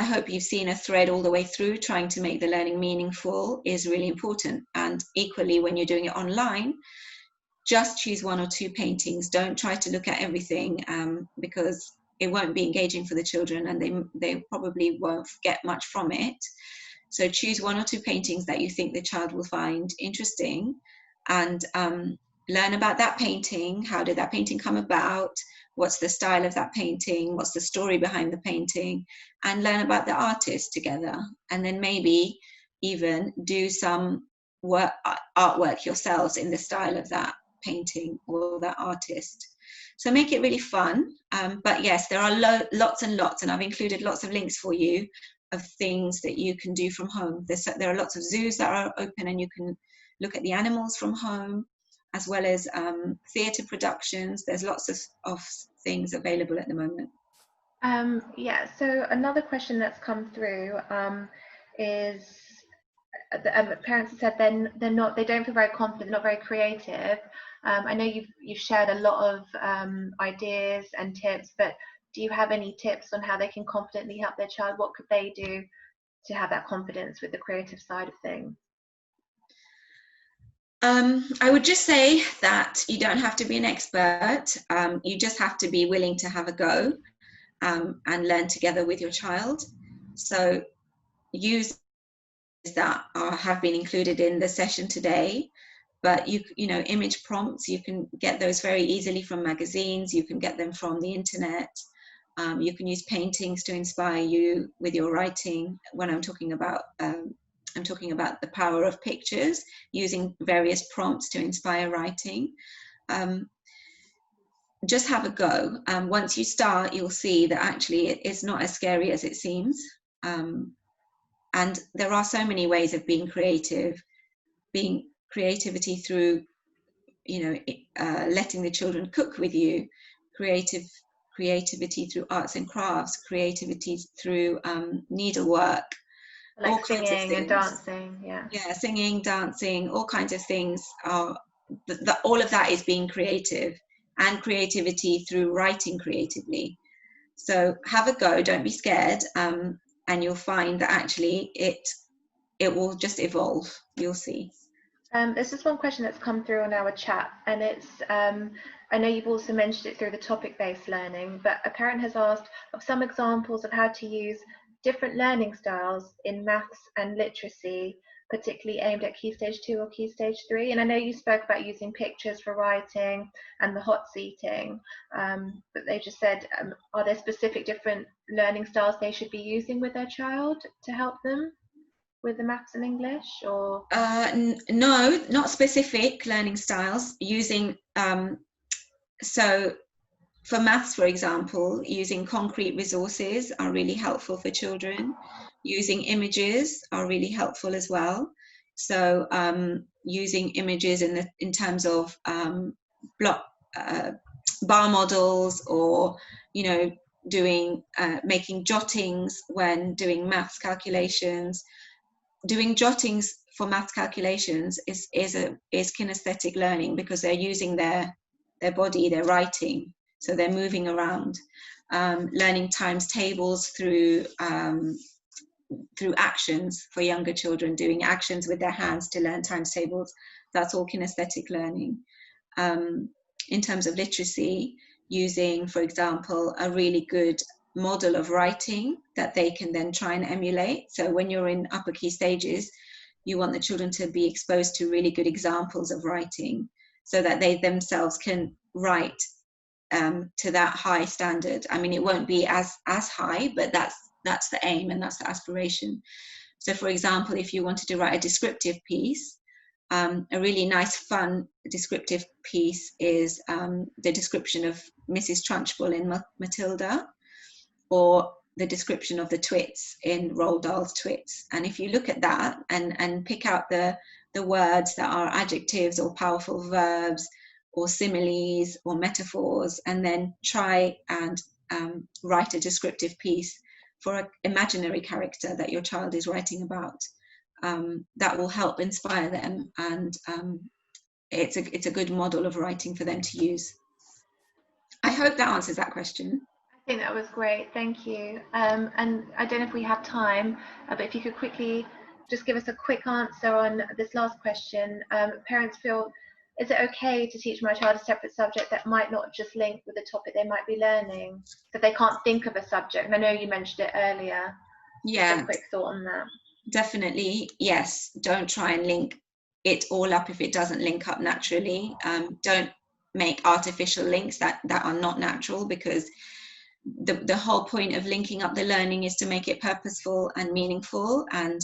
hope you've seen a thread all the way through, trying to make the learning meaningful is really important. And equally, when you're doing it online, just choose 1 or 2 paintings. Don't try to look at everything because it won't be engaging for the children, and they probably won't get much from it. So choose 1 or 2 paintings that you think the child will find interesting, and learn about that painting. How did that painting come about? what's the style of that painting, what's the story behind the painting, and learn about the artist together. And then maybe even do some artwork yourselves in the style of that painting or that artist. So make it really fun. But yes, there are lots and lots, and I've included lots of links for you of things that you can do from home. There are lots of zoos that are open, and you can look at the animals from home, as well as theatre productions. There's lots of things available at the moment. Yeah, so another question that's come through is parents have said they don't feel very confident, not very creative. I know you've shared a lot of ideas and tips, but do you have any tips on how they can confidently help their child? What could they do to have that confidence with the creative side of things? I would just say that you don't have to be an expert. You just have to be willing to have a go and learn together with your child. So use that have been included in the session today, but you know, image prompts, you can get those very easily from magazines, you can get them from the internet. You can use paintings to inspire you with your writing. When I'm talking about the power of pictures, using various prompts to inspire writing. Just have a go. Once you start, you'll see that actually it's not as scary as it seems. And there are so many ways of being creative, being creativity through, you know, letting the children cook with you, creativity through arts and crafts, creativity through needlework, like all kinds of singing things. and dancing. Yeah, singing, dancing, all kinds of things are all of that is being creative, and creativity through writing creatively. So have a go, don't be scared, and you'll find that actually it will just evolve. You'll see. There's just one question that's come through on our chat, and it's I know you've also mentioned it through the topic-based learning, but a parent has asked of some examples of how to use different learning styles in maths and literacy, particularly aimed at Key Stage 2 or Key Stage 3. And I know you spoke about using pictures for writing and the hot seating, but they just said, are there specific different learning styles they should be using with their child to help them with the maths and English? Or no, not specific learning styles. Using so for maths, for example, using concrete resources are really helpful for children. Using images are really helpful as well. So using images in terms of bar models, or, you know, doing making jottings when doing maths calculations. Doing jottings for maths calculations is kinesthetic learning, because they're using their body, they're writing, so they're moving around. Learning times tables through actions for younger children, doing actions with their hands to learn times tables, that's all kinesthetic learning. In terms of literacy, using, for example, a really good model of writing that they can then try and emulate. So when you're in upper key stages, you want the children to be exposed to really good examples of writing, so that they themselves can write to that high standard. I mean, it won't be as high, but that's the aim and that's the aspiration. So for example, if you wanted to write a descriptive piece, a really nice, fun descriptive piece is the description of Mrs. Trunchbull in Matilda, or the description of the twits in Roald Dahl's Twits. And if you look at that and pick out the words that are adjectives or powerful verbs or similes or metaphors, and then try and write a descriptive piece for an imaginary character that your child is writing about, that will help inspire them, and it's a good model of writing for them to use. I hope that answers that question. I think that was great, thank you. And I don't know if we have time, but if you could quickly just give us a quick answer on this last question. Parents feel, is it okay to teach my child a separate subject that might not just link with the topic they might be learning, so they can't think of a subject? And I know you mentioned it earlier. Yeah. Just a quick thought on that. Definitely, yes. Don't try and link it all up if it doesn't link up naturally. Don't make artificial links that are not natural, because the whole point of linking up the learning is to make it purposeful and meaningful, and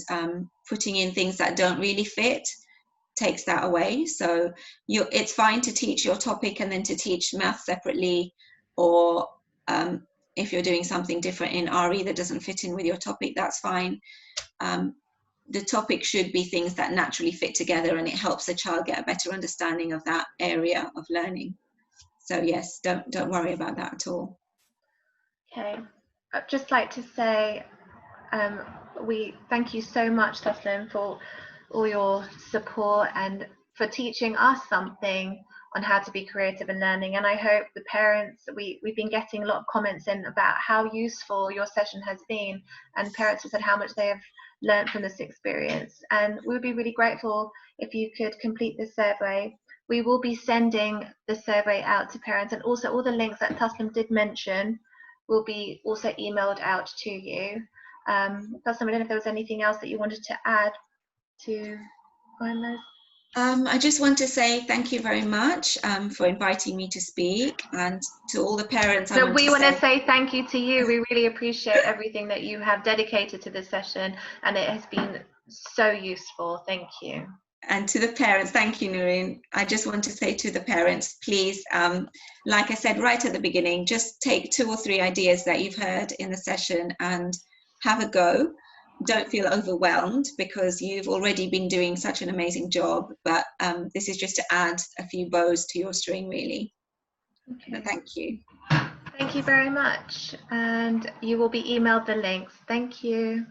putting in things that don't really fit takes that away. So it's fine to teach your topic and then to teach math separately, or if you're doing something different in RE that doesn't fit in with your topic, that's fine. The topic should be things that naturally fit together, and it helps the child get a better understanding of that area of learning. So yes, don't worry about that at all. Okay, I'd just like to say we thank you so much, Taslim, for all your support and for teaching us something on how to be creative in learning. And I hope the parents, we've been getting a lot of comments in about how useful your session has been, and parents have said how much they have learned from this experience. And we would be really grateful if you could complete this survey. We will be sending the survey out to parents, and also all the links that Taslim did mention will be also emailed out to you. Taslim, I don't know if there was anything else that you wanted to add to finalize. I just want to say thank you very much for inviting me to speak, and to all the parents. We want to say thank you to you. We really appreciate everything that you have dedicated to this session, and it has been so useful. Thank you. And to the parents, thank you, Noreen. I just want to say to the parents, please, like I said right at the beginning, just take 2 or 3 ideas that you've heard in the session and have a go. Don't feel overwhelmed, because you've already been doing such an amazing job, but this is just to add a few bows to your string, really. Okay. But thank you. Thank you very much, and you will be emailed the links. Thank you.